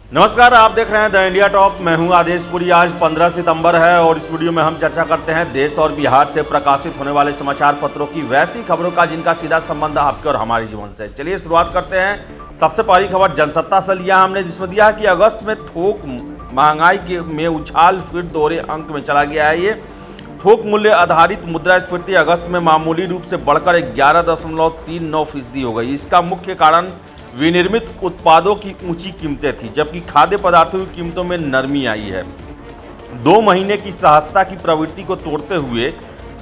नमस्कार, आप देख रहे हैं द इंडिया टॉप। मैं हूं आदेशपुरी। आज 15 सितंबर है और इस वीडियो में हम चर्चा करते हैं देश और बिहार से प्रकाशित होने वाले समाचार पत्रों की वैसी खबरों का जिनका सीधा संबंध आपके और हमारे जीवन से। चलिए शुरुआत करते हैं। सबसे पहली खबर जनसत्ता से लिया हमने, जिसमें दिया कि अगस्त में थोक महंगाई में उछाल फिर दोहरे अंक में चला गया है। ये थोक मूल्य आधारित मुद्रास्फीति अगस्त में मामूली रूप से बढ़कर 11.39% हो गई। इसका मुख्य कारण विनिर्मित उत्पादों की ऊंची कीमतें थी, जबकि खाद्य पदार्थों की कीमतों में नरमी आई है। 2 महीने की सहजता की प्रवृत्ति को तोड़ते हुए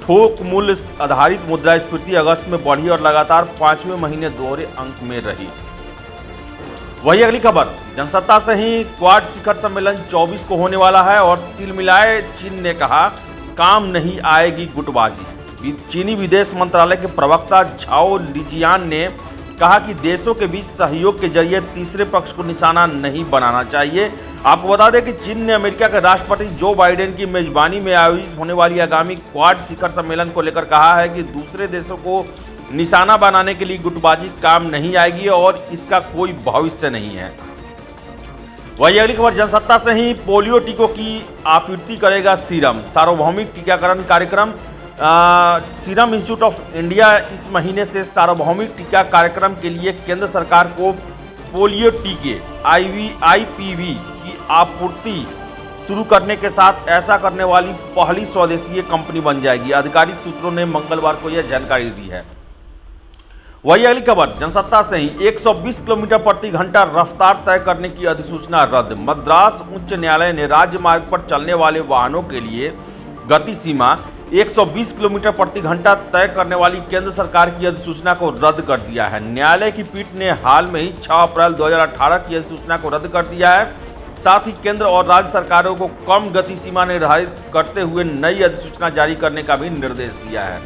थोक मूल्य आधारित मुद्रास्फीति अगस्त में बढ़ी और लगातार 5वें महीने दोहरे अंक में रही। वही अगली खबर जनसत्ता से ही, क्वाड शिखर सम्मेलन 24 को होने वाला है और तिलमिलाए चीन ने कहा काम नहीं आएगी गुटबाजी। चीनी विदेश मंत्रालय के प्रवक्ता झाओ लिजियान ने कहा कि देशों के बीच सहयोग के जरिए तीसरे पक्ष को निशाना नहीं बनाना चाहिए। आपको बता दें कि चीन ने अमेरिका के राष्ट्रपति जो बाइडेन की मेजबानी में आयोजित होने वाली आगामी क्वाड शिखर सम्मेलन को लेकर कहा है कि दूसरे देशों को निशाना बनाने के लिए गुटबाजी काम नहीं आएगी और इसका कोई भविष्य नहीं है। वही अगली खबर जनसत्ता से ही, पोलियो टीकों की आपूर्ति करेगा सीरम। सार्वभौमिक टीकाकरण कार्यक्रम सीरम इंस्टीट्यूट ऑफ इंडिया इस महीने से सार्वभौमिक टीका कार्यक्रम के लिए केंद्र सरकार को पोलियो टीके IPV की आपूर्ति शुरू करने के साथ ऐसा करने वाली पहली स्वदेशी कंपनी बन जाएगी। आधिकारिक सूत्रों ने मंगलवार को यह जानकारी दी है। वही अगली खबर जनसत्ता से ही, 120 किलोमीटर प्रति घंटा रफ्तार तय करने की अधिसूचना रद्द। मद्रास उच्च न्यायालय ने राज्य मार्ग पर चलने वाले वाहनों के लिए गति सीमा 120 किलोमीटर प्रति घंटा तय करने वाली केंद्र सरकार की अधिसूचना को रद्द कर दिया है। न्यायालय की पीठ ने हाल में ही 6 अप्रैल 2018 की अधिसूचना को रद्द कर दिया है। साथ ही केंद्र और राज्य सरकारों को कम गति सीमा निर्धारित करते हुए नई अधिसूचना जारी करने का भी निर्देश दिया है।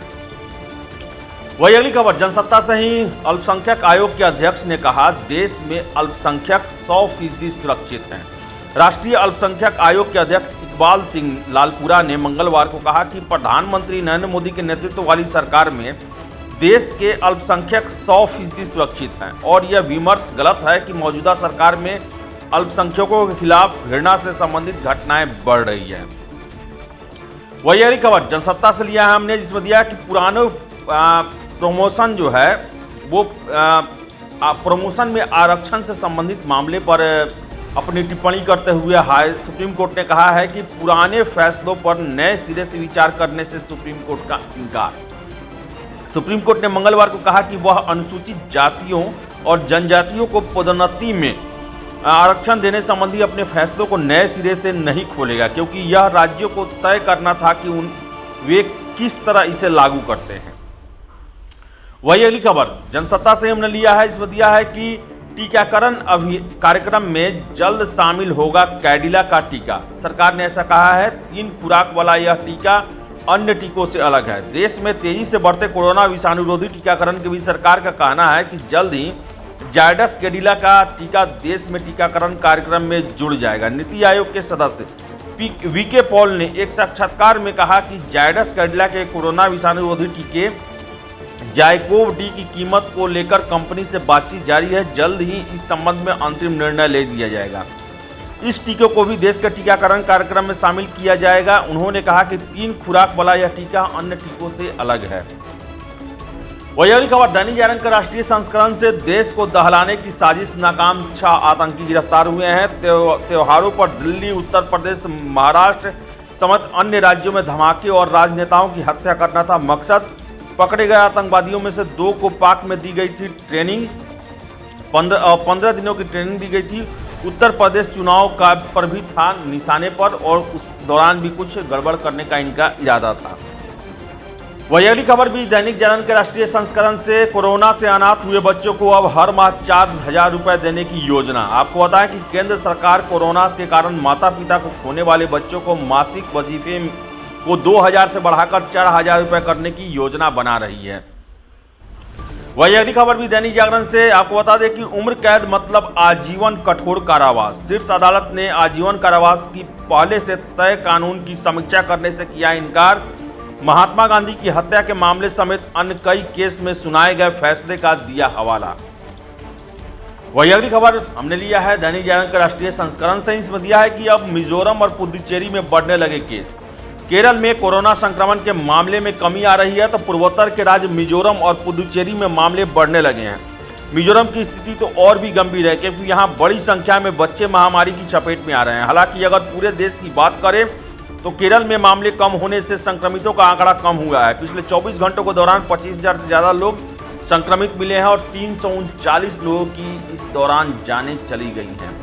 वही अगली खबर जनसत्ता से ही, अल्पसंख्यक आयोग के अध्यक्ष ने कहा देश में अल्पसंख्यक 100% सुरक्षित हैं। राष्ट्रीय अल्पसंख्यक आयोग के अध्यक्ष इकबाल सिंह लालपुरा ने मंगलवार को कहा कि प्रधानमंत्री नरेंद्र मोदी के नेतृत्व वाली सरकार में देश के अल्पसंख्यक 100% सुरक्षित हैं और यह विमर्श गलत है कि मौजूदा सरकार में अल्पसंख्यकों के खिलाफ घृणा से संबंधित घटनाएं बढ़ रही है। वही अगली खबर जनसत्ता से लिया है हमने, जिसमें दिया कि पुराने प्रमोशन जो है वो प्रमोशन में आरक्षण से संबंधित मामले पर अपनी टिप्पणी करते हुए सुप्रीम कोर्ट ने कहा है कि पुराने फैसलों पर नए सिरे से विचार करने से सुप्रीम कोर्ट का इनकार। सुप्रीम कोर्ट ने मंगलवार को कहा कि वह अनुसूचित जातियों और जनजातियों को पदोन्नति में आरक्षण देने संबंधी अपने फैसलों को नए सिरे से नहीं खोलेगा, क्योंकि यह राज्यों को तय करना था कि वे किस तरह इसे लागू करते हैं। वही अगली खबर जनसत्ता से हमने लिया है, इसमें दिया है कि टीकाकरण कार्यक्रम में जल्द शामिल होगा कैडिला का टीका। सरकार ने ऐसा कहा है। 3 खुराक वाला यह टीका अन्य टीकों से अलग है। देश में तेजी से बढ़ते कोरोना विषाणुरोधी टीकाकरण के बीच सरकार का कहना है कि जल्द ही जायडस कैडिला का टीका देश में टीकाकरण कार्यक्रम में जुड़ जाएगा। नीति आयोग के सदस्य VK पॉल ने एक साक्षात्कार में कहा कि जायडस कैडिला के कोरोना विषाणुरोधी टीके जाइकोव डी की कीमत को लेकर कंपनी से बातचीत जारी है। जल्द ही इस संबंध में अंतिम निर्णय ले लिया जाएगा। इस टीके को भी देश के टीकाकरण कार्यक्रम में शामिल किया जाएगा। उन्होंने कहा कि 3 खुराक वाला यह टीका अन्य टीकों से अलग है। वही अगली खबर दैनिक जागरण के राष्ट्रीय संस्करण से, देश को दहलाने की साजिश नाकाम, 6 आतंकी गिरफ्तार हुए हैं। त्योहारों पर दिल्ली, उत्तर प्रदेश, महाराष्ट्र समेत अन्य राज्यों में धमाके और राजनेताओं की हत्या करना था मकसद। पकड़े गए आतंकवादियों में से 2 को पाक में दी गई थी ट्रेनिंग, 15 दिनों की ट्रेनिंग दी गई थी। उत्तर प्रदेश चुनाव का पर भी था निशाने पर और उस दौरान भी कुछ गड़बड़ करने का इनका इरादा था। वही अगली खबर भी दैनिक जागरण के राष्ट्रीय संस्करण से, कोरोना से अनाथ हुए बच्चों को अब हर माह 4,000 रुपये देने की योजना। आपको बताएं कि केंद्र सरकार कोरोना के कारण माता पिता को खोने वाले बच्चों को मासिक वजीफे को 2,000 से बढ़ाकर 4,000 रुपये करने की योजना बना रही है। वही अगली खबर भी दैनिक जागरण से, आपको बता दें कि उम्र कैद मतलब आजीवन कठोर कारावास। शीर्ष अदालत ने आजीवन कारावास की पहले से तय कानून की समीक्षा करने से किया इनकार। महात्मा गांधी की हत्या के मामले समेत अन्य कई केस में सुनाए गए फैसले का दिया हवाला। वही अगली खबर हमने लिया है दैनिक जागरण का राष्ट्रीय संस्करण से। इसमें दिया है कि अब मिजोरम और पुडुचेरी में बढ़ने लगे केस। केरल में कोरोना संक्रमण के मामले में कमी आ रही है तो पूर्वोत्तर के राज्य मिजोरम और पुडुचेरी में मामले बढ़ने लगे हैं। मिजोरम की स्थिति तो और भी गंभीर है क्योंकि यहाँ बड़ी संख्या में बच्चे महामारी की चपेट में आ रहे हैं। हालांकि अगर पूरे देश की बात करें तो केरल में मामले कम होने से संक्रमितों का आंकड़ा कम हुआ है। पिछले 24 घंटों के दौरान 25,000 से ज़्यादा लोग संक्रमित मिले हैं और 339 लोगों की इस दौरान जानें चली गई हैं।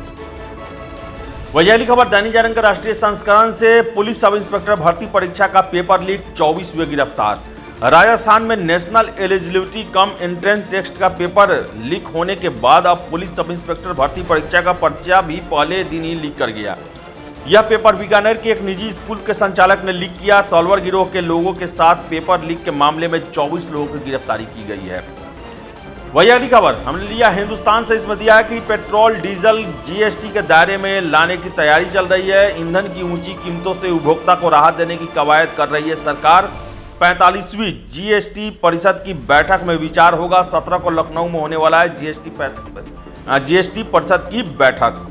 वही अगली खबर दैनिक जागरण का राष्ट्रीय संस्करण से। पुलिस सब इंस्पेक्टर भर्ती परीक्षा का पेपर लीक, 24 हुए गिरफ्तार। राजस्थान में national eligibility cum entrance test का पेपर लीक होने के बाद अब पुलिस सब इंस्पेक्टर भर्ती परीक्षा का पर्चा भी पहले दिन ही लीक कर गया। यह पेपर बीकानेर के एक निजी स्कूल के संचालक ने लीक किया। सॉल्वर गिरोह के लोगों के साथ पेपर लीक के मामले में 24 लोगों की गिरफ्तारी की गई है। वही अगली खबर हमने लिया हिंदुस्तान से। इसमें दिया है कि पेट्रोल डीजल जीएसटी के दायरे में लाने की तैयारी चल रही है। ईंधन की ऊंची कीमतों से उपभोक्ता को राहत देने की कवायद कर रही है सरकार। 45वीं जीएसटी परिषद की बैठक में विचार होगा। 17 को लखनऊ में होने वाला है जीएसटी परिषद की बैठक।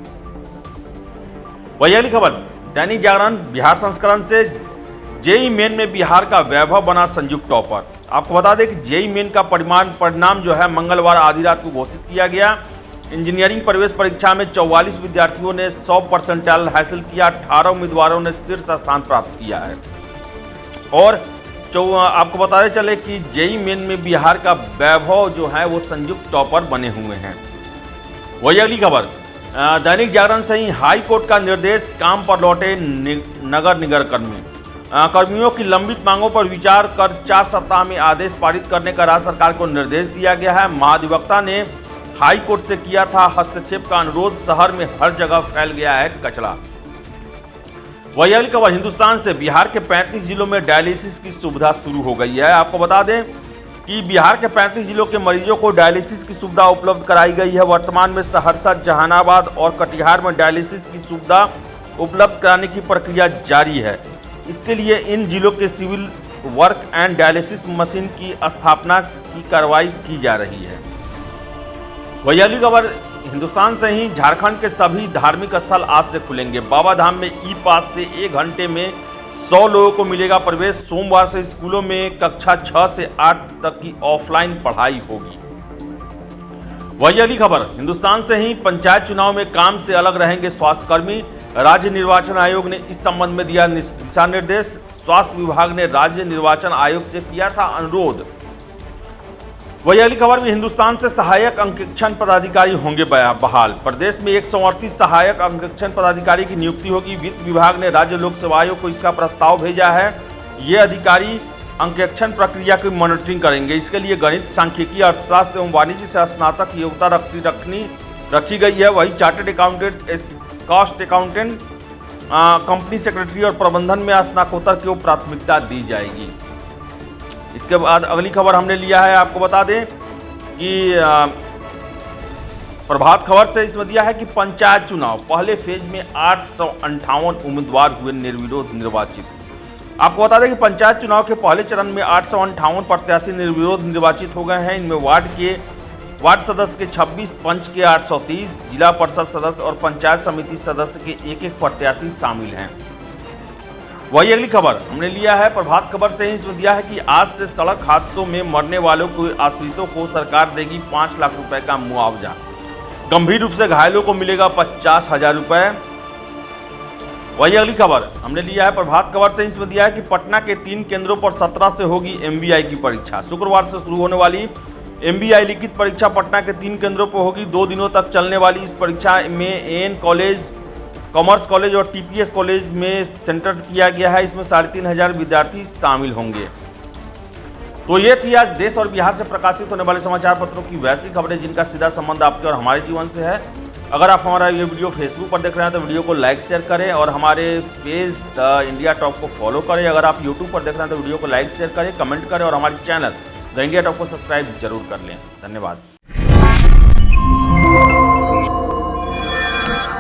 वही अगली खबर दैनिक जागरण बिहार संस्करण से। जेईई मेन में बिहार का वैभव बना संयुक्त टॉपर। आपको बता दें कि जेईई मेन का परिणाम जो है मंगलवार आधी रात को घोषित किया गया। इंजीनियरिंग प्रवेश परीक्षा में 44 विद्यार्थियों ने 100% हासिल किया। 18 उम्मीदवारों ने शीर्ष स्थान प्राप्त किया है। और आपको बताते चले कि जेईई मेन में बिहार का वैभव जो है वो संयुक्त टॉपर बने हुए हैं। वही अगली खबर दैनिक जागरण से ही। हाई कोर्ट का निर्देश, काम पर लौटे नगर निगम कर्मी। कर्मियों की लंबित मांगों पर विचार कर 4 सप्ताह में आदेश पारित करने का राज्य सरकार को निर्देश दिया गया है। महाधिवक्ता ने हाई कोर्ट से किया था हस्तक्षेप का अनुरोध। शहर में हर जगह फैल गया है कचरा। वही अगली खबर हिंदुस्तान से। बिहार के 35 जिलों में डायलिसिस की सुविधा शुरू हो गई है। आपको बता दें कि बिहार के 35 जिलों के मरीजों को डायलिसिस की सुविधा उपलब्ध कराई गई है। वर्तमान में सहरसा, जहानाबाद और कटिहार में डायलिसिस की सुविधा उपलब्ध कराने की प्रक्रिया जारी है। इसके लिए इन जिलों के civil work and dialysis machine की स्थापना की कार्रवाई की जा रही है। वही अगली खबर हिंदुस्तान से ही। झारखंड के सभी धार्मिक स्थल आज से खुलेंगे। बाबा धाम में ई पास से 1 घंटे में 100 लोगों को मिलेगा प्रवेश। सोमवार से स्कूलों में कक्षा 6 से 8 तक की ऑफलाइन पढ़ाई होगी। वही अगली खबर हिंदुस्तान से ही। पंचायत चुनाव में काम से अलग रहेंगे स्वास्थ्यकर्मी। राज्य निर्वाचन आयोग ने इस संबंध में दिया दिशा निर्देश। स्वास्थ्य विभाग ने राज्य निर्वाचन आयोग से किया था अनुरोध। वही अगली खबर में हिंदुस्तान से। सहायक अंकेक्षण पदाधिकारी होंगे बहाल। प्रदेश में 138 सहायक अंकेक्षण पदाधिकारी की नियुक्ति होगी। वित्त विभाग ने राज्य लोक सेवा आयोग को इसका प्रस्ताव भेजा है। ये अधिकारी अंकेक्षण प्रक्रिया की मॉनिटरिंग करेंगे। इसके लिए गणित, सांख्यिकी, अर्थशास्त्र एवं वाणिज्य से स्नातक योग्यता रखी गई है। वही chartered accountant, cost accountant, company secretary और प्रबंधन में स्नातकोत्तर को प्राथमिकता दी जाएगी। इसके बाद अगली खबर हमने लिया है। आपको बता दें कि प्रभात खबर से इसमें दिया है कि पंचायत चुनाव पहले फेज में 858 उम्मीदवार हुए निर्विरोध निर्वाचित। आपको बता दें कि पंचायत चुनाव के पहले चरण में 858 प्रत्याशी निर्विरोध निर्वाचित हो गए हैं। इनमें वार्ड सदस्य के 26, पंच के 830, जिला परिषद सदस्य और पंचायत समिति सदस्य के 1-1 प्रत्याशी शामिल हैं। वही अगली खबर हमने लिया है प्रभात खबर से ही। इसमें दिया है कि आज से सड़क हादसों में मरने वालों के आश्रितों को सरकार देगी 5 लाख रुपए का मुआवजा। गंभीर रूप से घायलों को मिलेगा 50,000 रुपए। वही अगली खबर हमने लिया है प्रभात खबर से। इसमें दिया है कि पटना के 3 केंद्रों पर 17 से होगी MBI की परीक्षा। शुक्रवार से शुरू होने वाली MBI लिखित परीक्षा पटना के 3 केंद्रों पर होगी। 2 दिनों तक चलने वाली इस परीक्षा में AN कॉलेज, कॉमर्स कॉलेज और TPS कॉलेज में सेंटर किया गया है। इसमें 3,500 विद्यार्थी शामिल होंगे। तो ये थी आज देश और बिहार से प्रकाशित होने वाले समाचार पत्रों की वैसी खबरें जिनका सीधा संबंध आपके और हमारे जीवन से है। अगर आप हमारा ये वीडियो फेसबुक पर देख रहे हैं तो वीडियो को लाइक शेयर करें और हमारे पेज द इंडिया टॉप को फॉलो करें। अगर आप यूट्यूब पर देख रहे हैं तो वीडियो को लाइक शेयर करें, कमेंट करें और हमारे चैनल द इंडिया टॉप को सब्सक्राइब जरूर कर लें। धन्यवाद।